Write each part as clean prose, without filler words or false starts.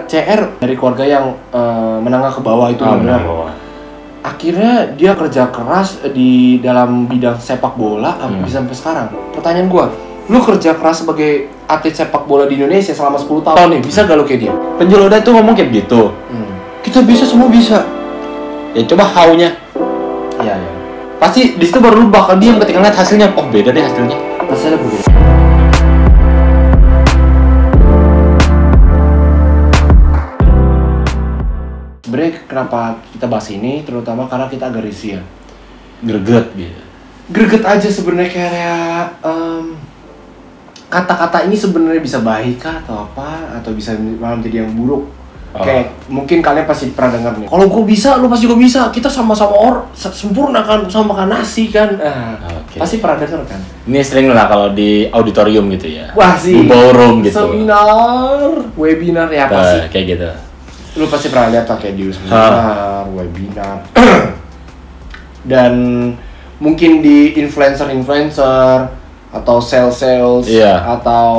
CR dari keluarga yang menengah ke bawah itu benar. Akhirnya dia kerja keras di dalam bidang sepak bola bisa sampai sekarang. Pertanyaan gua, lu kerja keras sebagai atlet sepak bola di Indonesia selama 10 tahun nih, bisa gak lu kayak dia? Penjual udah itu ngomong kayak gitu. Kita bisa, semua bisa. Ya coba how-nya. Iya. Pasti di situ baru lu bakal diam ketika ngeliat hasilnya. Oh beda deh hasilnya. Hasilnya berbeda. Sebenarnya kenapa kita bahas ini, terutama karena kita agak risih ya. Greget gitu. Greget aja sebenarnya kayak kata-kata ini sebenarnya bisa baik kah atau apa, atau bisa malah menjadi yang buruk. Kayak mungkin kalian pasti pernah dengar nih. Kalau gue bisa, lu pasti gue bisa. Kita sama-sama sempurna kan, sama makan nasi kan. Pasti pernah dengar kan. Ini sering lah kalau di auditorium gitu ya. Wah sih. Di ballroom gitu. Seminar, webinar ya pasti. Kayak gitu. Lu pasti pernah lihat kayak di seminar, webinar. Dan mungkin di influencer atau sales atau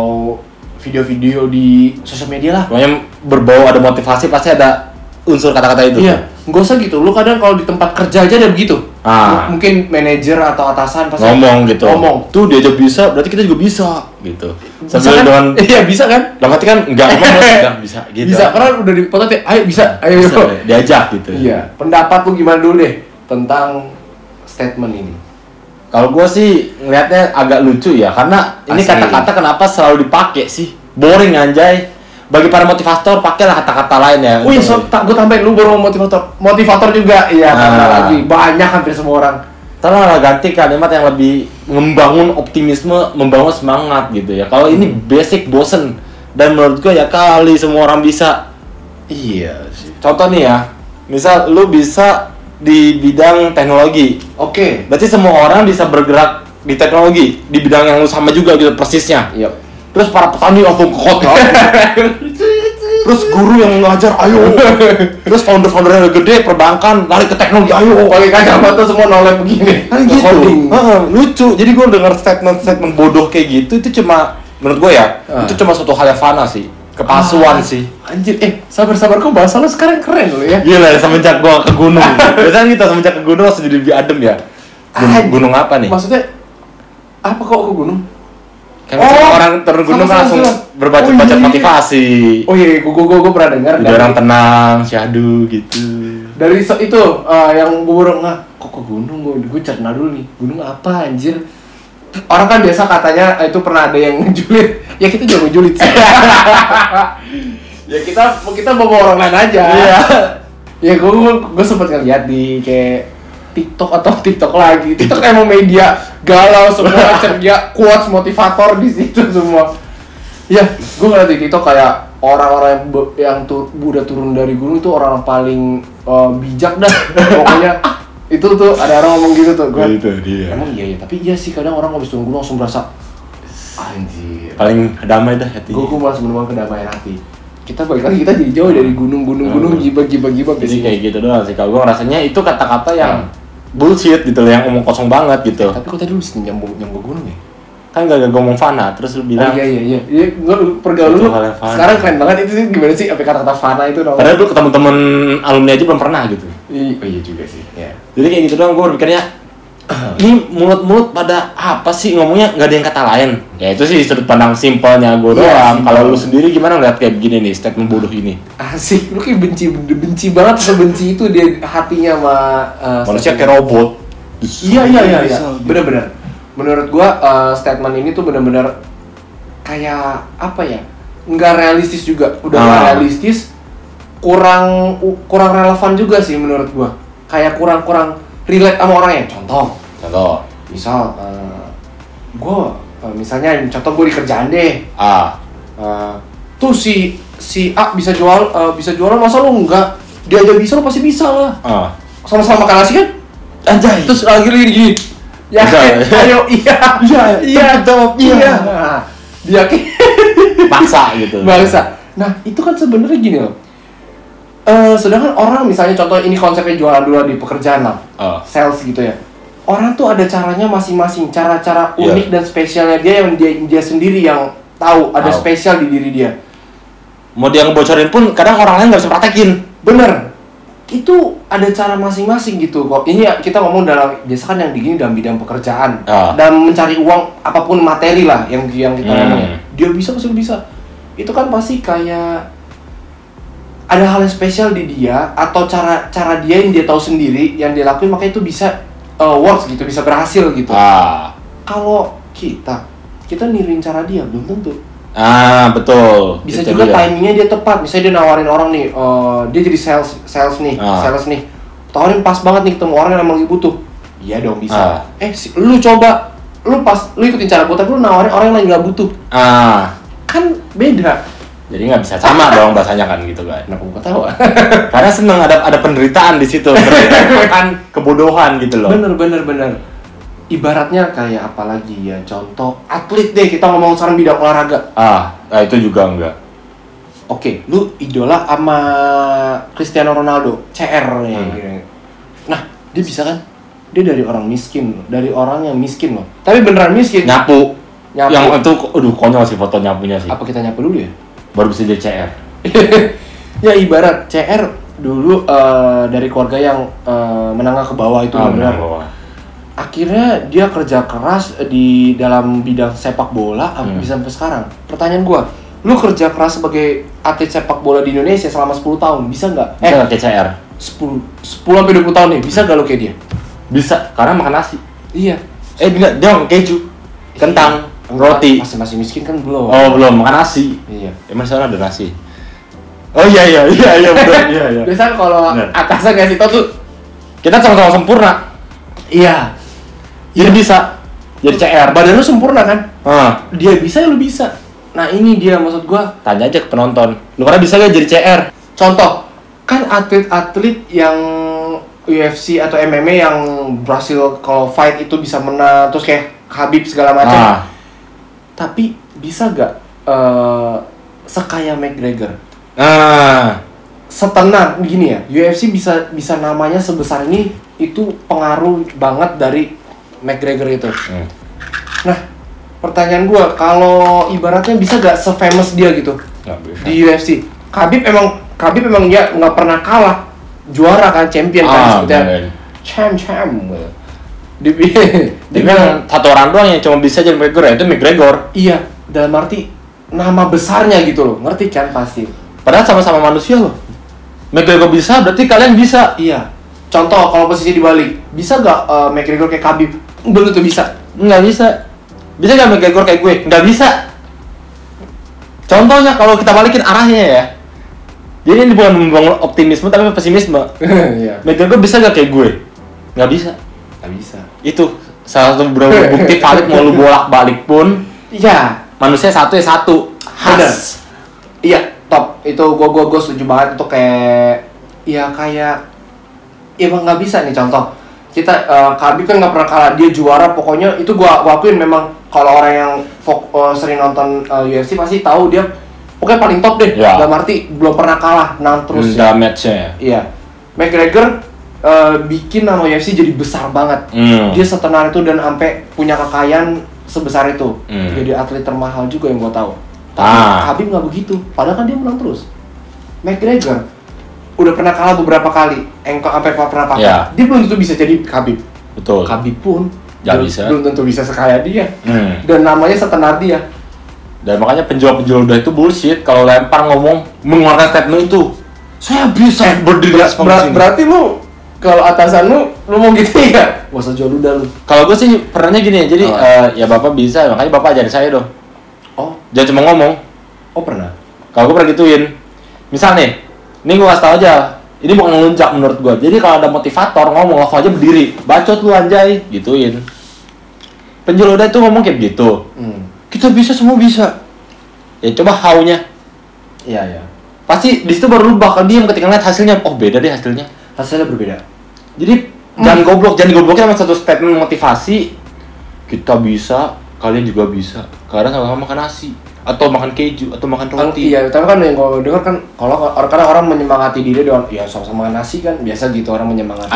video-video di sosial media lah. Pokoknya berbau ada motivasi, pasti ada unsur kata-kata itu. Iya, nggak usah gitu. Lu kadang kalau di tempat kerja aja ada begitu. Mungkin manajer atau atasan pasti ngomong gitu. Tuh dia aja bisa, berarti kita juga bisa gitu. Sambil kan? dengan iya bisa kan? Dalam hati kan enggak bisa gitu. Bisa, karena udah dipotong ya, ayo bisa. Diajak gitu. Iya. Pendapat lu gimana dulu deh tentang statement ini? Kalau gue sih ngelihatnya agak lucu ya, karena ini kata-kata kenapa selalu dipakai sih? Boring anjay. Bagi para motivator, pakailah kata-kata lain ya. Wih, gue tambahin, lu baru motivator juga. Iya, tambah lagi. Banyak hampir semua orang. Tolonglah ganti kalimat yang lebih membangun optimisme, membangun semangat gitu ya. Kalau ini basic bosen, dan menurut gue ya kali semua orang bisa. Iya sih. Contoh nih ya, misal lu bisa di bidang teknologi. Oke. Berarti semua orang bisa bergerak di teknologi, di bidang yang lu sama juga gitu persisnya. Iya. Terus para petani langsung ke kota. Terus guru yang ngajar, ayo. Terus founder yang gede perbankan lari ke teknologi, ayo. Pakai kacamata semua noleh begini. Kan gitu. Lucu. Jadi gue dengar statement bodoh kayak gitu, itu cuma menurut gue ya, itu cuma suatu hal yang fana sih. Kepalsuan sih. Anjir, sabar kok bahasa lo sekarang keren lo ya. Gila, semenjak gua ke gunung. Biasanya kita semenjak ke gunung langsung jadi lebih adem ya. Gunung apa nih? Maksudnya apa kok ke gunung? Kan orang turun gunung kan langsung berbaca motivasi. Oh iya, gua pernah dengar. Jadi orang tenang, syahdu gitu. Dari itu yang gua kok ke gunung, gua cerna dulu nih. Gunung apa anjir? Orang kan biasa katanya itu pernah ada yang ngejulit. Ya kita juga ngejulit sih. Ya kita bawa orang lain aja. Iya. Ya gue sempet ngeliat di kayak TikTok lagi. TikTok emang media galau semua, ceria, quotes motivator di situ semua. Ya, gue ngeliat di TikTok kayak orang-orang yang udah turun dari gunung itu orang paling bijak dah. Pokoknya itu tuh ada orang ngomong gitu tuh. Gue itu dia. Emang iya, tapi iya sih kadang orang habis turun gunung langsung berasa anjir. Paling damai dah hati. Gue malah menemukan kedamaian hati. Kita balik lagi, kita jadi jauh dari gunung gibag. Jadi kayak gitu doang sih. Kalau gue rasanya itu kata-kata yang bullshit gitu loh, yang omong kosong banget gitu. Tapi kok tadi lu nyambung gunung ya? Kan gak ngomong fana, terus lu bilang iya. Gue pergaulan lu sekarang keren banget. Itu sih gimana sih apa kata-kata fana itu? Padahal lu ketemu temen alumni aja belum pernah gitu. Iya juga sih. Ya. Jadi kayak gitu doang, gue berpikirnya ini mulut pada apa sih ngomongnya, nggak ada yang kata lain. Ya itu sih sudut pandang simpelnya gue doang. Kalau lu sendiri gimana ngeliat kayak begini nih, statement bodoh ini? Asik, lu kayak benci banget, sebenci itu dia hatinya sama manusia kayak robot. Iya. Bener-bener. Menurut gue statement ini tuh bener-bener kayak apa ya? Nggak realistis juga. Udah nggak realistis, kurang relevan juga sih menurut gue. Kayak kurang relate sama orangnya. Contoh. Misal, misalnya contoh gue di kerjaan deh. Tuh si A bisa jualan, masa lu enggak? Dia aja bisa, lu pasti bisa lah. Sama-sama makan nasi kan? Anjay. Terus lagi gini. Ya, ayo iya. Dia paksa gitu. Nah, itu kan sebenarnya gini loh. Sedangkan orang misalnya contoh ini konsepnya jualan dulu di pekerjaan lah, sales gitu ya. Orang tuh ada caranya masing-masing, cara-cara unik dan spesialnya dia yang dia sendiri yang tahu ada spesial di diri dia. mau dia ngebocorin pun kadang orang lain nggak bisa praktekin. Bener, itu ada cara masing-masing gitu kok. Ini ya, kita ngomong dalam biasa kan yang begini dalam bidang pekerjaan, dan mencari uang apapun materi lah yang kita ngomongin. Dia bisa pasti bisa. Itu kan pasti kayak ada hal yang spesial di dia atau cara dia yang dia tahu sendiri yang dia lakuin, makanya itu bisa works gitu, bisa berhasil gitu. Kalau kita niruin cara dia belum tentu. Betul. Bisa itu juga dia. Timingnya dia tepat. Misalnya dia nawarin orang nih, dia jadi sales nih, tawarin pas banget nih ketemu orang yang emang lagi butuh. Iya dong bisa. Lu coba, lu ikutin cara gue, tapi lu nawarin orang yang lagi nggak butuh. Kan beda. Jadi nggak bisa sama dong bahasanya kan gitu kan. Kenapa gue tahu? Karena seneng ada penderitaan di situ, kan kebodohan gitu loh. Bener. Ibaratnya kayak apa lagi ya, contoh atlet deh, kita ngomong sekarang bidang olahraga. Itu juga enggak. Oke, lu idola sama Cristiano Ronaldo, CR nih. Nah, dia bisa kan? Dia dari orang miskin, dari orang yang miskin loh. Tapi beneran miskin. Nyapu. Yang itu, konyol sih foto nyapunya sih. Apa kita nyapu dulu ya? Baru bisa jadi CR. Ya ibarat CR dulu dari keluarga yang menengah ke bawah itu benar. Akhirnya dia kerja keras di dalam bidang sepak bola bisa sampai sekarang. Pertanyaan gua, lu kerja keras sebagai atlet sepak bola di Indonesia selama 10 tahun, bisa nggak? Bisa nggak kayak CR? 10 sampai 20 tahun nih, bisa nggak lu kayak dia? Bisa, karena makan nasi. Iya. Dia makan keju, kentang, roti. Masih miskin kan belum? Oh belum, makan nasi. Iya. Emang sana ada nasi? Oh iya betul. Iya. Biasanya kalau atasnya ngasih tau tuh, kita sama-sama sempurna. Iya. Jadi bisa jadi CR. Badan lu sempurna kan? Dia bisa ya lu bisa. Nah ini dia maksud gua. Tanya aja ke penonton. Lu pada bisa gak jadi CR? Contoh, kan atlet-atlet yang UFC atau MMA yang berhasil kalau fight itu bisa menang, terus kayak Khabib segala macam. Tapi bisa gak sekaya McGregor? Setenar begini ya, UFC bisa namanya sebesar ini, itu pengaruh banget dari McGregor itu. Nah, pertanyaan gue, kalau ibaratnya bisa gak se-famous dia gitu di UFC? Khabib emang dia nggak pernah kalah, juara kan, champion kan, sebetulnya champ. Dia kan satu orang doang yang cuma bisa jadi McGregor, itu McGregor. Iya, dalam arti nama besarnya gitu loh, ngerti kan pasti. Padahal sama-sama manusia loh. McGregor bisa, berarti kalian bisa. Iya. Contoh kalau posisi dibalik, bisa gak McGregor kayak Khabib? Belum tuh bisa. Nggak bisa. Bisa gak McGregor kayak gue? Nggak bisa. Contohnya kalau kita balikin arahnya ya. Jadi ini bukan membangun optimisme tapi pesimisme. Iya. McGregor bisa gak kayak gue? Nggak bisa. Nggak bisa. Itu salah satu bukti valid, mau lu bolak-balik pun. Iya. Manusia satu ya satu. Khas. Iya, top. Itu gue setuju banget. Itu kayak emang nggak bisa nih. Contoh kita Khabib kan nggak pernah kalah, dia juara, pokoknya itu gua akuin. Memang kalau orang yang sering nonton UFC pasti tahu dia pokoknya paling top deh. Dalam arti belum pernah kalah, menang terus. Match-nya. Iya. McGregor bikin nama UFC jadi besar banget. Dia setenar itu dan sampai punya kekayaan sebesar itu. Jadi atlet termahal juga yang gua tahu. Tapi Khabib nggak begitu, padahal kan dia menang terus. McGregor udah pernah kalah beberapa kali, sampai pernah patah. Dia belum tentu bisa jadi Khabib. Betul. Khabib pun belum tentu bisa sekaya dia. Dan namanya setenar dia. Dan makanya penjual-penjual udah itu bullshit kalau lempar ngomong mengeluarkan statement itu. Saya bisa berdiri atas panggung. Berarti lu kalau atasan lu mau gitu ya? Gak usah jual udah lu. Kalau gue sih pernahnya gini, jadi ya bapak bisa, makanya bapak ajarin saya dong. Oh, jangan cuma ngomong. Oh pernah. Kalau gue pernah gituin. Misal nih, ini gue kasih tau aja, ini bukan ngelunjak menurut gue. Jadi kalau ada motivator ngomong, langsung aja berdiri, bacot lu anjay, gituin. Penjual udah itu ngomong kayak gitu. Kita bisa, semua bisa. Ya coba how-nya. Iya. Pasti di situ baru lu bakal diem ketika ngeliat hasilnya. Oh beda deh hasilnya. Hasilnya berbeda. Jadi jangan gobloknya sama satu statement motivasi. Kita bisa, kalian juga bisa. Karena sama-sama makan nasi, atau makan keju, atau makan roti. Iya, tapi kan yang gue dengar kan karena orang menyemangati diri dengan ya sama-sama makan nasi kan, biasa gitu orang menyemangati.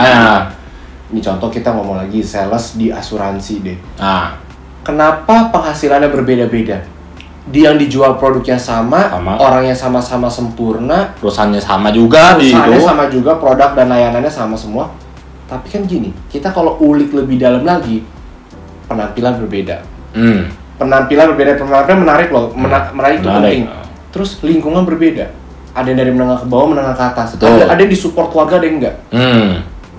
Ini contoh kita ngomong lagi sales di asuransi deh. Nah, kenapa penghasilannya berbeda-beda? yang dijual produknya sama, Sama. orangnya sama-sama sempurna, Perusahaannya sama juga di perusahaannya itu. sama juga, produk dan layanannya sama semua. Tapi kan gini, kita kalau ulik lebih dalam lagi, penampilan berbeda. Penampilan menarik loh, menarik itu penting. Terus lingkungan berbeda. Ada yang dari menengah ke bawah, menengah ke atas. Ada yang disupport keluarga, ada yang enggak.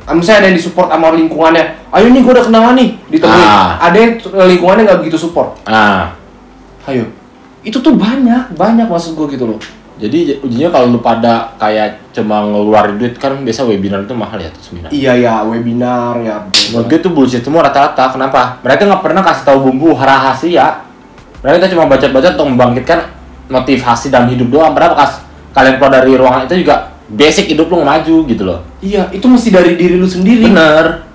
Misalnya ada yang disupport sama lingkungannya. Ayo nih, gue udah kenalan nih, ditemuin. Ada yang lingkungannya nggak begitu support. Ayo, itu tuh banyak maksud gue gitu loh. Jadi ujungnya kalau lu pada kayak cuma ngeluarin duit, kan biasa webinar itu mahal ya tuh seminar. Iya ya, webinar ya. Menurut gue itu bullshit semua rata-rata. Kenapa? Mereka nggak pernah kasih tahu bumbu rahasia. Mereka cuma baca-baca untuk membangkitkan motivasi dalam hidup doang. Padahal pas kalian keluar dari ruangan itu juga basic hidup lu maju gitu loh. Iya, itu mesti dari diri lu sendiri. Bener.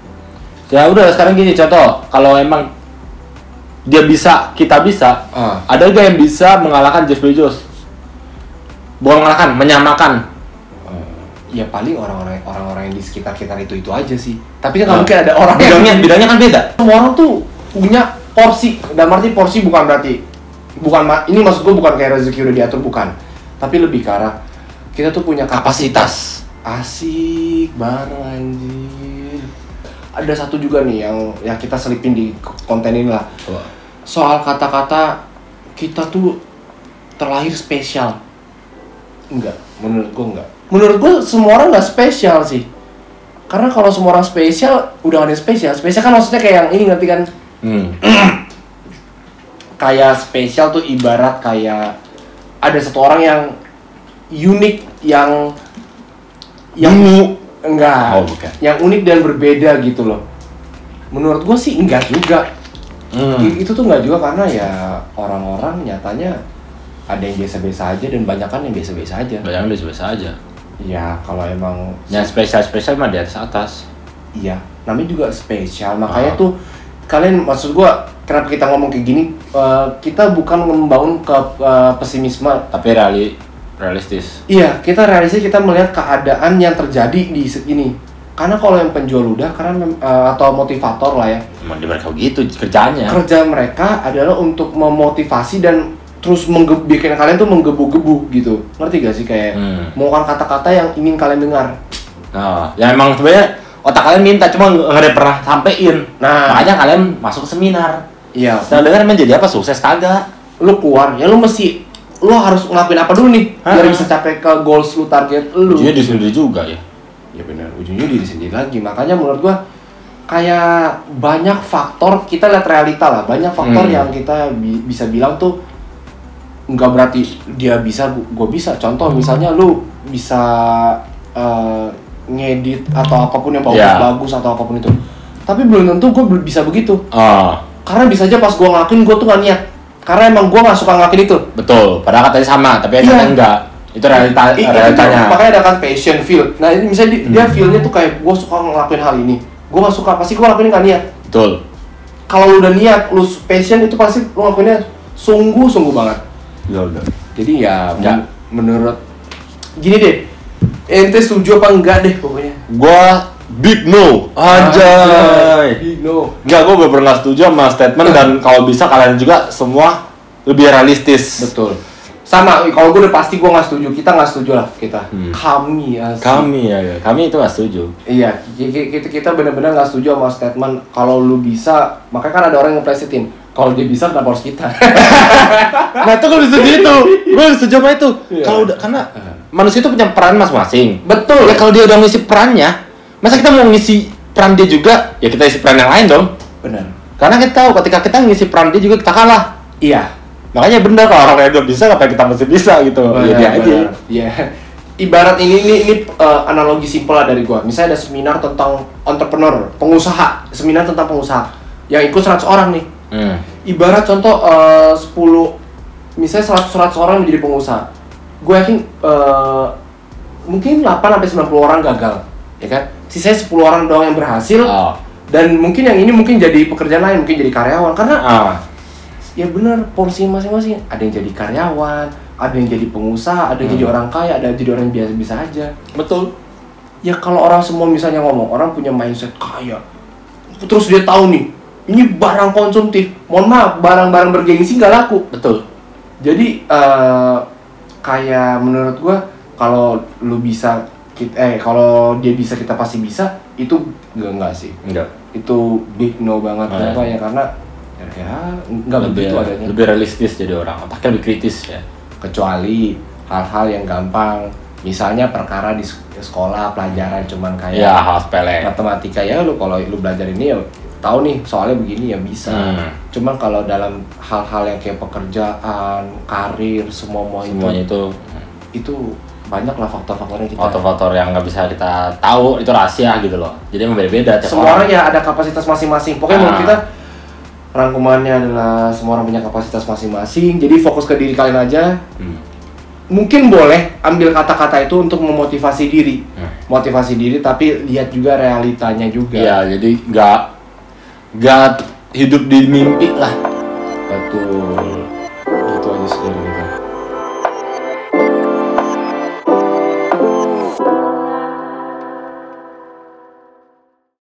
Ya udah sekarang gini contoh, kalau emang dia bisa, kita bisa. Ada gak yang bisa mengalahkan Jeff Bezos? Bukan mengalahkan, menyamakan. Ya paling orang-orang yang di sekitar itu aja sih. Tapi kan nggak mungkin ada orang bidangnya kan beda. Semua orang tuh punya porsi. Dan arti porsi bukan berarti ini maksud gue bukan kayak rezeki udah diatur, bukan. Tapi lebih ke arah kita tuh punya kapasitas. Asik bareng anjir. Ada satu juga nih yang kita selipin di konten ini lah. Soal kata-kata kita tuh terlahir spesial. Enggak, menurut gue enggak. Menurut gue semua orang nggak spesial sih. Karena kalau semua orang spesial, udah ada yang spesial. Spesial kan maksudnya kayak yang ini, ngerti kan? Kayak spesial tuh ibarat kayak ada satu orang yang unik, yang enggak. Bukan. Yang unik dan berbeda gitu loh. Menurut gue sih enggak juga. Itu tuh enggak juga karena ya orang-orang nyatanya ada yang biasa-biasa aja dan banyak kan yang biasa-biasa aja. Banyak biasa-biasa aja. Ya kalau emang yang spesial mah di atas. Iya, namanya juga spesial. Makanya tuh kalian, maksud gua kenapa kita ngomong kayak gini, kita bukan membangun ke pesimisme, tapi realistis. Iya, kita realistis, kita melihat keadaan yang terjadi di segini. Karena kalau yang penjual ludah, atau motivator lah ya. Emang di mereka gitu kerjanya. Kerja mereka adalah untuk memotivasi dan terus bikin kalian tuh menggebu-gebu gitu. Ngerti gak sih kayak mengungkapkan kata-kata yang ingin kalian dengar. Nah, ya emang sebenarnya otak kalian minta, cuma nggak ada pernah sampein. Nah, makanya kalian masuk ke seminar. Iya. Nah, dengar menjadi apa, sukses kagak? Lu keluar, ya lu harus ngelakuin apa dulu nih biar bisa capai ke goals lu, target lu. Ujungnya diri sendiri juga ya. Ya benar, ujungnya diri sendiri lagi. Makanya menurut gua kayak banyak faktor, kita lihat realita lah, banyak faktor yang kita bisa bilang tuh nggak berarti dia bisa, gua bisa. Contoh misalnya lu bisa ngedit atau apapun yang bagus atau apapun itu. Tapi belum tentu gua bisa begitu. Karena bisa aja pas gua ngelakuin gua tuh nggak niat. Karena emang gua nggak suka ngelakuin itu. Betul, padahal katanya sama, tapi katanya enggak. Itu realitanya. Makanya ada kan passion, feel. Nah ini misalnya dia feel-nya tuh kayak gua suka ngelakuin hal ini. Gua nggak suka, pasti gua ngelakuin nggak niat. Betul. Kalau lu udah niat, lu passion itu pasti lu ngelakuinnya sungguh banget. Ya udah. Jadi ya menurut gini deh, ente setuju apa enggak deh pokoknya? Gua big no. Anjay. Big no. Enggak, gua bener-bener nggak setuju sama statement dan kalau bisa kalian juga semua lebih realistis. Betul. Sama, kalau gue udah pasti gue nggak setuju. Kita nggak setuju lah kita. Kami itu nggak setuju. Iya, kita benar-benar nggak setuju sama statement kalau lu bisa. Makanya kan ada orang yang ngeplesetin, kalau dia bisa kenapa harus kita? Nah itu gue setuju itu. Gue setuju sama itu. Kalau udah, karena manusia itu punya peran masing-masing. Betul. Ya kalau dia udah ngisi perannya, masa kita mau ngisi peran dia juga? Ya kita isi peran yang lain dong. Benar. Karena kita tahu ketika kita ngisi peran dia juga kita kalah. Iya. Makanya bener kalau orang yang udah bisa, ngapain kita masih bisa gitu. Ya dia aja. Iya. Ibarat ini analogi simpel lah dari gua. Misalnya ada seminar tentang entrepreneur, pengusaha, seminar tentang pengusaha. Yang ikut 100 orang nih. Ibarat contoh 10, misalnya 100 orang menjadi pengusaha. Gue yakin mungkin 8 sampai 90 orang gagal, ya kan? Sisanya 10 orang doang yang berhasil. Dan mungkin yang ini mungkin jadi pekerjaan lain, mungkin jadi karyawan karena ya benar, porsi masing-masing. Ada yang jadi karyawan, ada yang jadi pengusaha, ada yang jadi orang kaya, ada yang jadi orang biasa-biasa aja. Betul. Ya kalau orang semua misalnya ngomong, orang punya mindset kaya, terus dia tahu nih, ini barang konsumtif. Mohon maaf, barang-barang bergengsi nggak laku. Betul. Jadi kayak menurut gua kalau lu bisa kalau dia bisa kita pasti bisa, itu enggak sih. Enggak. Itu big no banget. Kenapa ya? Karena ya enggak begitu adanya. Lebih realistis jadi orang, apakah lebih kritis ya. Kecuali hal-hal yang gampang, misalnya perkara di sekolah pelajaran cuman kayak ya hal sepele matematika, ya lu kalau lu belajar ini ya tahu nih soalnya begini ya bisa. Cuman kalau dalam hal-hal yang kayak pekerjaan, karir, semuanya itu banyak lah faktor-faktornya kita. Faktor-faktor yang nggak bisa kita tahu, itu rahasia gitu loh. Jadi emang beda-beda tiap semua orang ya ada kapasitas masing-masing. Pokoknya menurut kita rangkumannya adalah semua orang punya kapasitas masing-masing. Jadi fokus ke diri kalian aja. Mungkin boleh ambil kata-kata itu untuk memotivasi diri. Motivasi diri tapi lihat juga realitanya juga. Iya, jadi nggak hidup di mimpi lah. Betul.